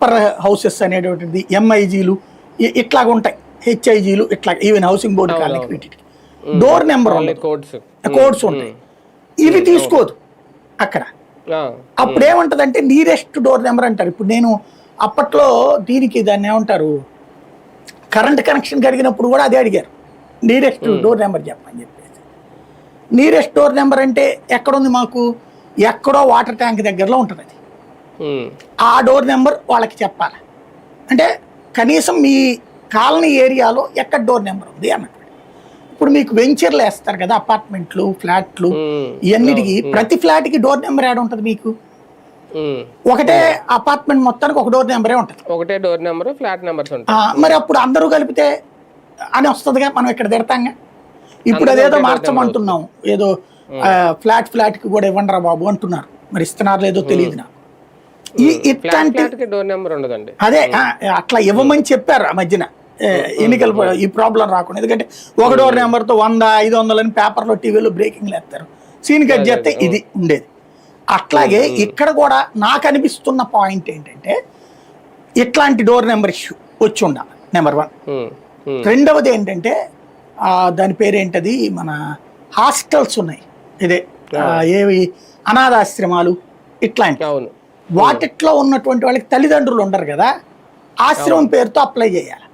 Super houses అనేటువంటిది, ఎంఐజీలు ఇట్లాగ ఉంటాయి, హెచ్ఐజీలు ఇట్లా, ఈవెన్ హౌసింగ్ బోర్డు కాలనీకి వీటికి డోర్ నెంబర్ కోడ్స్ ఉంటాయి. ఇవి తీసుకోదు అక్కడ. అప్పుడు ఏమంటదంటే నీరెస్ట్ డోర్ నెంబర్ అంటారు. ఇప్పుడు నేను అప్పట్లో దీనికి దాన్ని ఏమంటారు, కరెంట్ కనెక్షన్ అడిగినప్పుడు కూడా అదే అడిగారు, నీరెస్ట్ డోర్ నెంబర్ చెప్పని చెప్పేసి. నీరెస్ట్ డోర్ నెంబర్ అంటే ఎక్కడుంది మాకు, ఎక్కడో వాటర్ ట్యాంక్ దగ్గరలో ఉంటుంది అది. ఆ డోర్ నెంబర్ వాళ్ళకి చెప్పాలి. అంటే కనీసం మీ కాలనీ ఏరియాలో ఎక్కడ డోర్ నెంబర్ ఉంది అన్నట్టు. ఇప్పుడు మీకు వెంచర్లు వేస్తారు కదా, అపార్ట్మెంట్లు, ఫ్లాట్లు, ఇవన్నిటికి ప్రతి ఫ్లాట్కి డోర్ నెంబర్ యాడ్ ఉంటుంది మీకు. ఒకటే అపార్ట్మెంట్ మొత్తానికి ఒక డోర్ నెంబరే ఉంటుంది, ఒకటే డోర్ నెంబర్, ఫ్లాట్ నెంబర్స్ ఉంటాయి. మరి అప్పుడు అందరూ కలిపితే అని వస్తుందిగా, మనం ఇక్కడ తిడతాంగా. ఇప్పుడు అదేదో మార్చమంటున్నాం, ఏదో ఫ్లాట్కి కూడా ఇవ్వండి రా బాబు అంటున్నారు. మరి ఇస్తున్నారు లేదో తెలియదు నాకు. ఇట్లాంటి డోర్ నెంబర్ ఉండదండి. అదే అట్లా ఇవ్వమని చెప్పారు ఆ మధ్యన ఎన్నికలు, ఈ ప్రాబ్లం రాకుండా. ఎందుకంటే ఒక డోర్ నెంబర్తో 100, 500 అని పేపర్లో, టీవీలో బ్రేకింగ్లు వేస్తారు. సీన్ కట్ చేస్తే ఇది ఉండేది. అట్లాగే ఇక్కడ కూడా నాకు అనిపిస్తున్న పాయింట్ ఏంటంటే, ఇట్లాంటి డోర్ నెంబర్ ఇష్యూ వచ్చి ఉండాలి నెంబర్ 1. రెండవది ఏంటంటే దాని పేరేంటది, మన హాస్టల్స్ ఉన్నాయి, ఇదే ఏవి అనాథాశ్రమాలు ఇట్లాంటి వాటిట్లో ఉన్నటువంటి వాళ్ళకి తల్లిదండ్రులు ఉండరు కదా, ఆశ్రమం పేరుతో అప్లై చేయాలి.